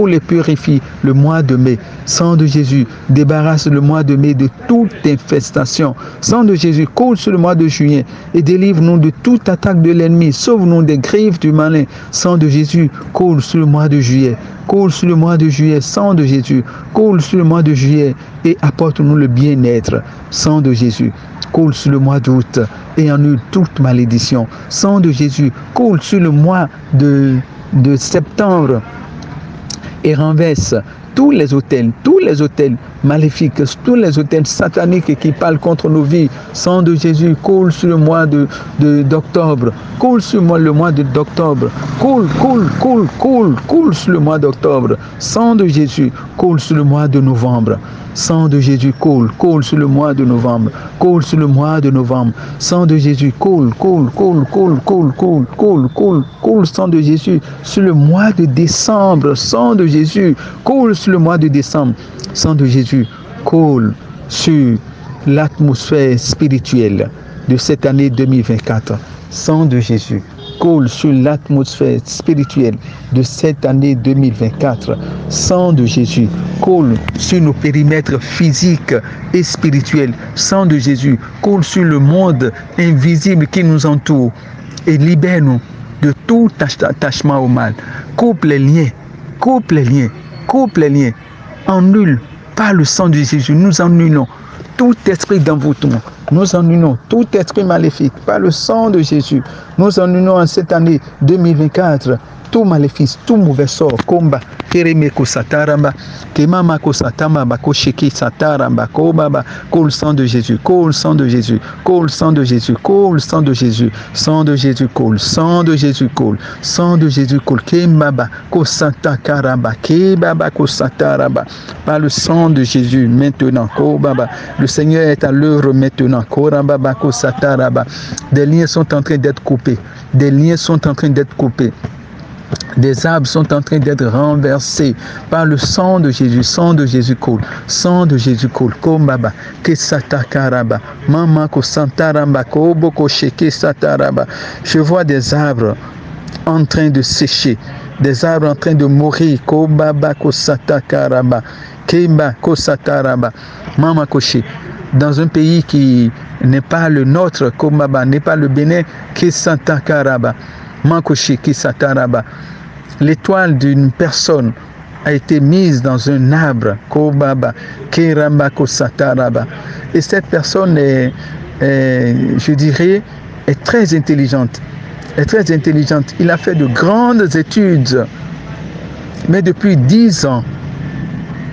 et purifie le mois mois de mai. Sang de Jésus, débarrasse le mois de mai de toute infestation. Sang de Jésus, coule sur le mois de juillet et délivre-nous de toute attaque de l'ennemi. Sauve-nous des griffes du malin. Sang de Jésus, coule sur le mois de juillet. Coule sur le mois de juillet, sang de Jésus. Coule sur le mois de juillet et apporte-nous le bien-être. Sang de Jésus, coule sur le mois d'août et annule toute malédiction. Sang de Jésus, coule sur le mois de septembre et renverse tous les hôtels maléfiques, tous les hôtels sataniques qui parlent contre nos vies. Sang de Jésus, coule sur le mois d'octobre. Coule sur le mois d'octobre. Coule sur le mois d'octobre. Sang de Jésus, coule sur le mois de novembre. Sang de Jésus, coule sur le mois de novembre. Coule sur le mois de novembre. Sang de Jésus, coule, sang de Jésus, sur le mois de décembre. Sang de Jésus, coule sur le mois de décembre. Sang de Jésus, coule sur l'atmosphère spirituelle de cette année 2024. Sang de Jésus, coule sur l'atmosphère spirituelle de cette année 2024. Sang de Jésus, coule sur nos périmètres physiques et spirituels. Sang de Jésus, coule sur le monde invisible qui nous entoure et libère-nous de tout attachement au mal. Coupe les liens. Annule par le sang de Jésus. Nous annulons tout esprit d'envoûtement. Nous annulons tout esprit maléfique par le sang de Jésus. Nous annulons en cette année 2024 tout maléfice, tout mauvais sort, combat. Keremeko sataramba, kemamako satama bako sheki sataramba, kobaba, coule sang de Jésus, coule sang de Jésus, coule sang de Jésus, coule sang de Jésus, sang de Jésus coule, sang de Jésus coule, sang de Jésus coule, kemaba, kosata karaba, kebaba kosataraba, par le sang de Jésus maintenant, kobaba, le Seigneur est à l'œuvre maintenant, korababa kosataraba, des liens sont en train d'être coupés, des liens sont en train d'être coupés. Des arbres sont en train d'être renversés par le sang de Jésus. Sang de Jésus coule. Sang de Jésus coule. Kombaba, kesatakaraba, mama kosantaramba, koboko sheke sataraba. Je vois des arbres en train de sécher, des arbres en train de mourir. Kobaba kosatakaraba, kemba kosataraba, mama koché. Dans un pays qui n'est pas le nôtre, Kombaba, n'est pas le Bénin, kesatakaraba. Mankoshi Kisataraba. L'étoile d'une personne a été mise dans un arbre, Kobaba, Keramba Kosataraba. Et cette personne est, je dirais, est très intelligente. Il a fait de grandes études. Mais depuis 10 ans,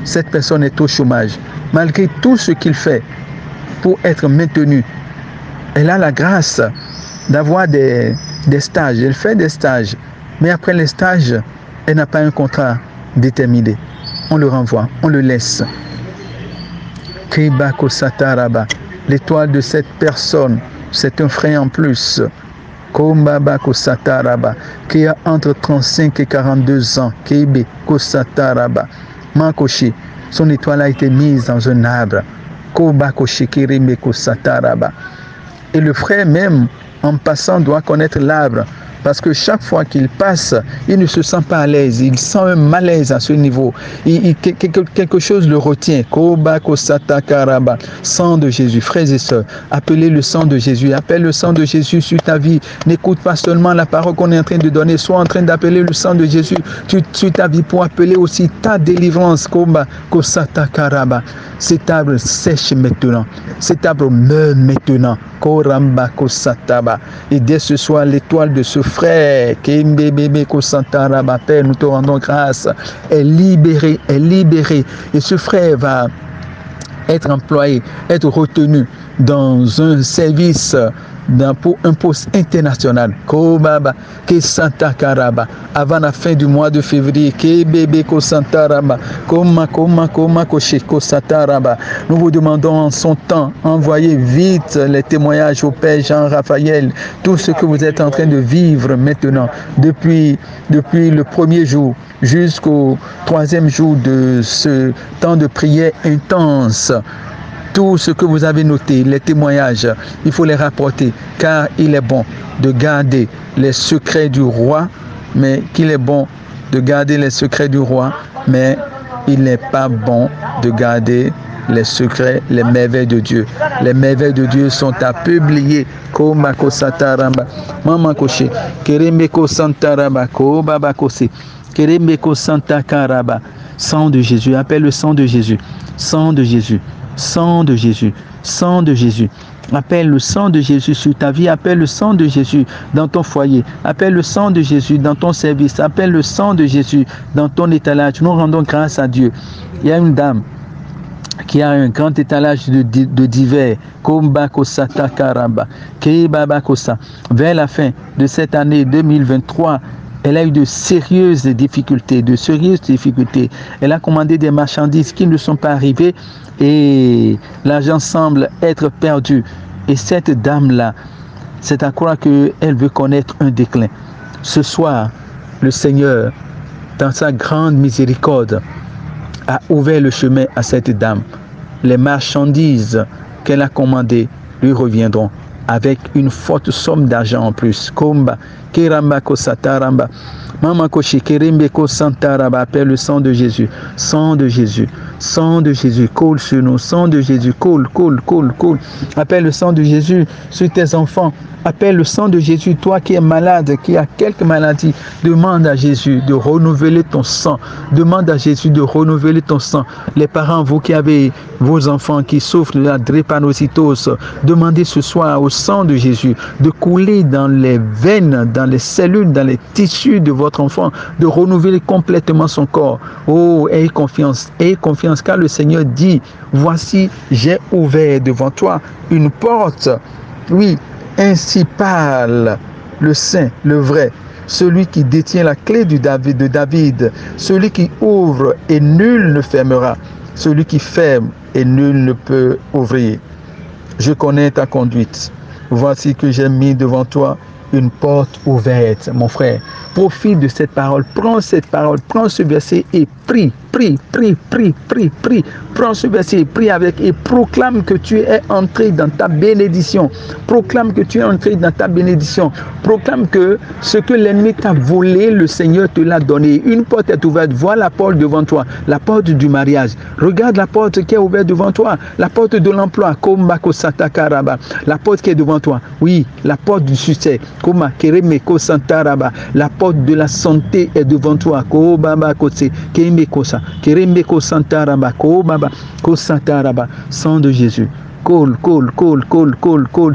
cette personne est au chômage. Malgré tout ce qu'il fait pour être maintenu, elle a la grâce d'avoir des stages. Elle fait des stages. Mais après les stages, elle n'a pas un contrat déterminé. On le renvoie, on le laisse. Kebako Sataraba. L'étoile de cette personne, c'est un frère en plus. Kombabako Sataraba. Qui a entre 35 et 42 ans. Kebeko Sataraba. Mankoshi. Son étoile a été mise dans un arbre. Kobakoshi Kirimeko Sataraba. Et le frère même, en passant, doit connaître l'arbre. Parce que chaque fois qu'il passe, il ne se sent pas à l'aise. Il sent un malaise à ce niveau. Quelque chose le retient. Kobako Satakaraba. Sang de Jésus. Frères et sœurs, appelez le sang de Jésus. Appelle le sang de Jésus sur ta vie. N'écoute pas seulement la parole qu'on est en train de donner. Sois en train d'appeler le sang de Jésus sur ta vie pour appeler aussi ta délivrance. Kobako Satakaraba. Cet arbre sèche maintenant. Cet arbre meurt maintenant. Koramba Kosataba. Et dès ce soir, l'étoile de ce frère, Kembebebe Kosantaraba, Père, nous te rendons grâce, est libéré. Et ce frère va être employé, être retenu dans un service pour un poste international. Kobaba, Kesanta Karaba, avant la fin du mois de février. Kebebe Kosantaraba, Koma Kosheko Sataraba. Nous vous demandons en son temps, envoyez vite les témoignages au Père Jean-Raphaël, tout ce que vous êtes en train de vivre maintenant, depuis le premier jour jusqu'au 3e jour de ce temps de prière intense. Tout ce que vous avez noté, les témoignages, il faut les rapporter, car il est bon de garder les secrets du roi, mais qu'il est bon de garder les secrets du roi, mais il n'est pas bon de garder les secrets, les merveilles de Dieu. Les merveilles de Dieu sont à publier. Komako sataramba, mama koche, kerembeko santaraba, ko baba kose, kerembeko santakaraba. Sang de Jésus, appelle le sang de Jésus, sang de Jésus, sang de Jésus, sang de Jésus. Appelle le sang de Jésus sur ta vie, appelle le sang de Jésus dans ton foyer, appelle le sang de Jésus dans ton service, appelle le sang de Jésus dans ton étalage. Nous rendons grâce à Dieu. Il y a une dame qui a un grand étalage de divers, vers la fin de cette année 2023, elle a eu de sérieuses difficultés, Elle a commandé des marchandises qui ne sont pas arrivées et l'argent semble être perdu. Et cette dame-là, c'est à croire qu'elle veut connaître un déclin. Ce soir, le Seigneur, dans sa grande miséricorde, a ouvert le chemin à cette dame. Les marchandises qu'elle a commandées lui reviendront avec une forte somme d'argent en plus. Komba, Keramba Kosataramba, Mama Koshi, Kerembe Kosantaraba, appelle le sang de Jésus, sang de Jésus, sang de Jésus, coule sur nous, sang de Jésus, coule. Appelle le sang de Jésus sur tes enfants. Appelle le sang de Jésus, toi qui es malade, qui as quelques maladies, demande à Jésus de renouveler ton sang. Demande à Jésus de renouveler ton sang. Les parents, vous qui avez vos enfants qui souffrent de la drépanocytose, demandez ce soir au sang de Jésus de couler dans les veines, dans les cellules, dans les tissus de votre enfant, de renouveler complètement son corps. Oh, ayez confiance, car le Seigneur dit, voici, j'ai ouvert devant toi une porte. Oui, ainsi parle le Saint, le vrai, celui qui détient la clé de David, celui qui ouvre et nul ne fermera, celui qui ferme et nul ne peut ouvrir. Je connais ta conduite. Voici que j'ai mis devant toi une porte ouverte, mon frère. Profite de cette parole, prends ce verset et prie. Prends ce verset et prie avec et proclame que tu es entré dans ta bénédiction. Proclame que tu es entré dans ta bénédiction. Proclame que ce que l'ennemi t'a volé, le Seigneur te l'a donné. Une porte est ouverte. Vois la porte devant toi, la porte du mariage. Regarde la porte qui est ouverte devant toi, la porte de l'emploi. La porte qui est devant toi. Oui, la porte du succès. La porte de la santé est devant toi. Sang de Jésus, coule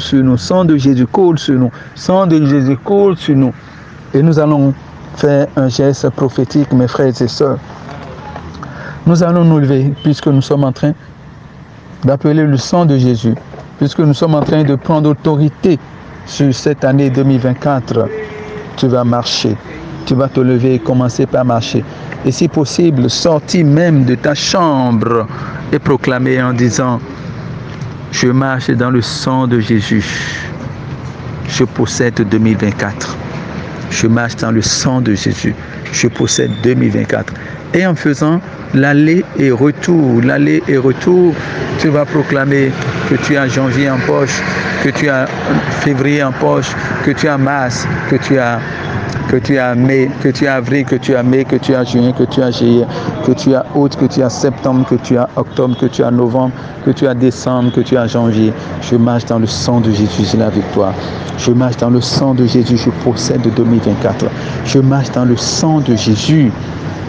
sur nous. Sang de Jésus, coule sur nous. Sang de Jésus, coule sur nous. Et nous allons faire un geste prophétique, mes frères et sœurs. Nous allons nous lever, puisque nous sommes en train d'appeler le sang de Jésus, puisque nous sommes en train de prendre autorité sur cette année 2024. Tu vas marcher. Tu vas te lever et commencer par marcher. Et si possible, sortir même de ta chambre et proclamer en disant, je marche dans le sang de Jésus. Je possède 2024. Je marche dans le sang de Jésus. Je possède 2024. Et en faisant l'aller et retour, tu vas proclamer que tu as janvier en poche, que tu as février en poche, que tu as mars, que tu as mai, que tu as avril, que tu as mai, que tu as juin, que tu as juillet, que tu as août, que tu as septembre, que tu as octobre, que tu as novembre, que tu as décembre, que tu as janvier. Je marche dans le sang de Jésus, j'ai la victoire. Je marche dans le sang de Jésus, je possède 2024. Je marche dans le sang de Jésus,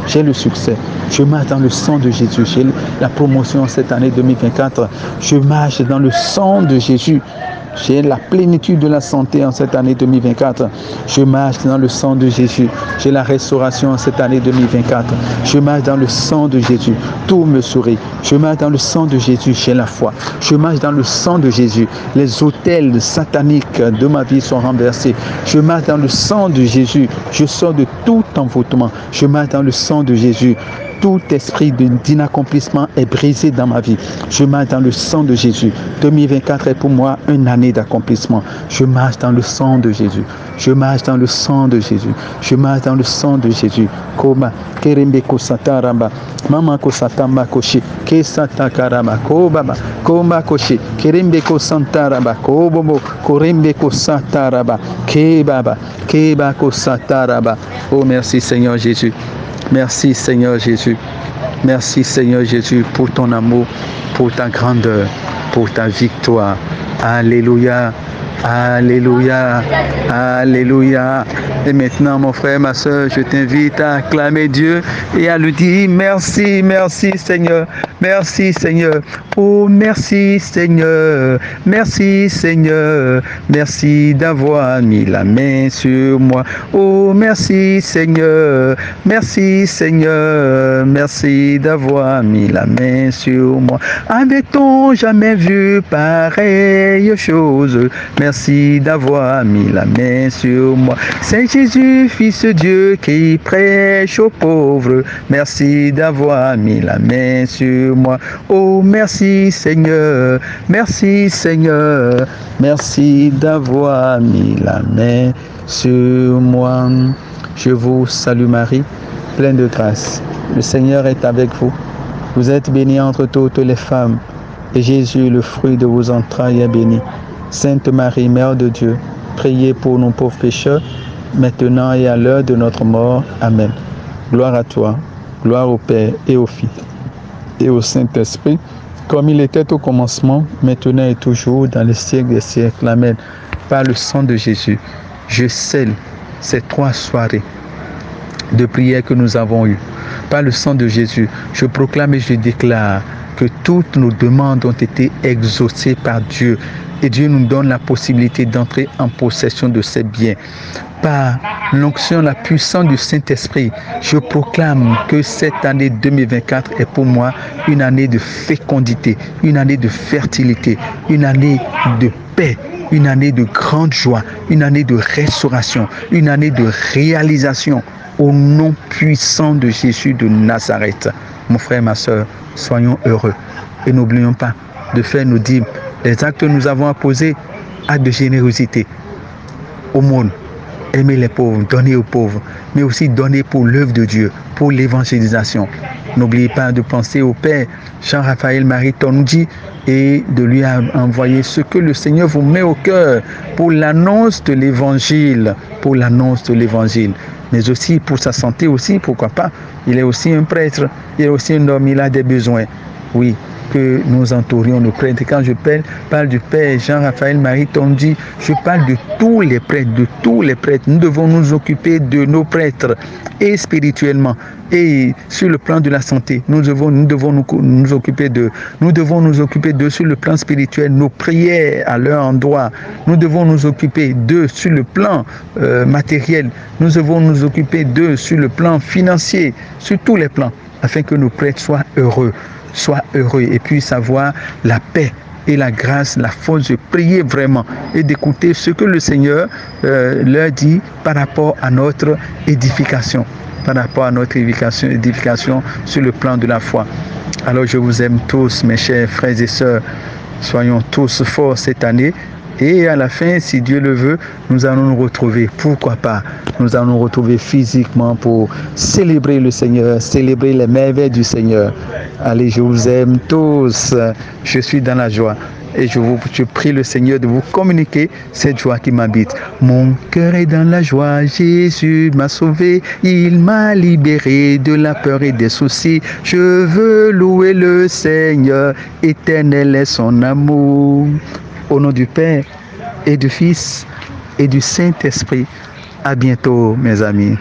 j'ai le succès. Je marche dans le sang de Jésus, j'ai la promotion cette année 2024. Je marche dans le sang de Jésus. J'ai la plénitude de la santé en cette année 2024. Je marche dans le sang de Jésus. J'ai la restauration en cette année 2024. Je marche dans le sang de Jésus. Tout me sourit. Je marche dans le sang de Jésus. J'ai la foi. Je marche dans le sang de Jésus. Les autels sataniques de ma vie sont renversés. Je marche dans le sang de Jésus. Je sors de tout envoûtement. Je marche dans le sang de Jésus. Tout esprit d'inaccomplissement est brisé dans ma vie. Je marche dans le sang de Jésus. 2024 est pour moi une année d'accomplissement. Je marche dans le sang de Jésus. Je marche dans le sang de Jésus. Je marche dans le sang de Jésus. Koma kerembe kosataramba. Mama kosatamba koshi. Kesatakarama kobaba. Koma koshi. Kerembe kosantaraba. Kobobo. Korembe kosataraba. Kebaba. Keba kosataraba. Oh merci Seigneur Jésus. Merci Seigneur Jésus. Merci Seigneur Jésus pour ton amour, pour ta grandeur, pour ta victoire. Alléluia. Alléluia, alléluia. Et maintenant, mon frère, ma soeur, je t'invite à acclamer Dieu et à lui dire merci, merci Seigneur, merci Seigneur. Oh, merci Seigneur, merci Seigneur, merci d'avoir mis la main sur moi. Oh, merci Seigneur, merci Seigneur, merci d'avoir mis la main sur moi. Avait-on jamais vu pareille chose? Merci d'avoir mis la main sur moi. C'est Jésus, Fils de Dieu, qui prêche aux pauvres. Merci d'avoir mis la main sur moi. Oh, merci Seigneur, merci Seigneur, merci d'avoir mis la main sur moi. Je vous salue Marie, pleine de grâce. Le Seigneur est avec vous. Vous êtes bénie entre toutes les femmes. Et Jésus, le fruit de vos entrailles, est béni. Sainte Marie, Mère de Dieu, priez pour nos pauvres pécheurs, maintenant et à l'heure de notre mort. Amen. Gloire à toi, gloire au Père et au Fils et au Saint-Esprit, comme il était au commencement, maintenant et toujours, dans les siècles des siècles. Amen. Par le sang de Jésus, je scelle ces 3 soirées de prière que nous avons eues. Par le sang de Jésus, je proclame et je déclare que toutes nos demandes ont été exaucées par Dieu. Et Dieu nous donne la possibilité d'entrer en possession de ses biens. Par l'onction, la puissance du Saint-Esprit, je proclame que cette année 2024 est pour moi une année de fécondité, une année de fertilité, une année de paix, une année de grande joie, une année de restauration, une année de réalisation. Au nom puissant de Jésus de Nazareth. Mon frère, ma soeur, soyons heureux. Et n'oublions pas de faire nos dîmes. Les actes que nous avons à poser, actes de générosité, aumône, aimer les pauvres, donner aux pauvres, mais aussi donner pour l'œuvre de Dieu, pour l'évangélisation. N'oubliez pas de penser au Père Jean-Raphaël Marie Tonoudji et de lui envoyer ce que le Seigneur vous met au cœur pour l'annonce de l'évangile, mais aussi pour sa santé aussi, pourquoi pas. Il est aussi un prêtre, il est aussi un homme, il a des besoins. Oui, que nous entourions nos prêtres. Quand je parle du Père Jean-Raphaël Marie Tonoudji, je parle de tous les prêtres, Nous devons nous occuper de nos prêtres, et spirituellement, et sur le plan de la santé. Nous devons nous occuper d'eux. Nous devons nous occuper d'eux sur le plan spirituel, nos prières à leur endroit. Nous devons nous occuper d'eux sur le plan matériel. Nous devons nous occuper d'eux sur le plan financier, sur tous les plans, afin que nos prêtres soient heureux et puissent avoir la paix et la grâce, la force de prier vraiment et d'écouter ce que le Seigneur leur dit par rapport à notre édification, sur le plan de la foi. Alors je vous aime tous, mes chers frères et sœurs. Soyons tous forts cette année. Et à la fin, si Dieu le veut, nous allons nous retrouver. Pourquoi pas? Nous allons nous retrouver physiquement pour célébrer le Seigneur, célébrer les merveilles du Seigneur. Allez, je vous aime tous. Je suis dans la joie. Et je prie le Seigneur de vous communiquer cette joie qui m'habite. Mon cœur est dans la joie, Jésus m'a sauvé, il m'a libéré de la peur et des soucis. Je veux louer le Seigneur, éternel est son amour. Au nom du Père et du Fils et du Saint-Esprit, à bientôt mes amis.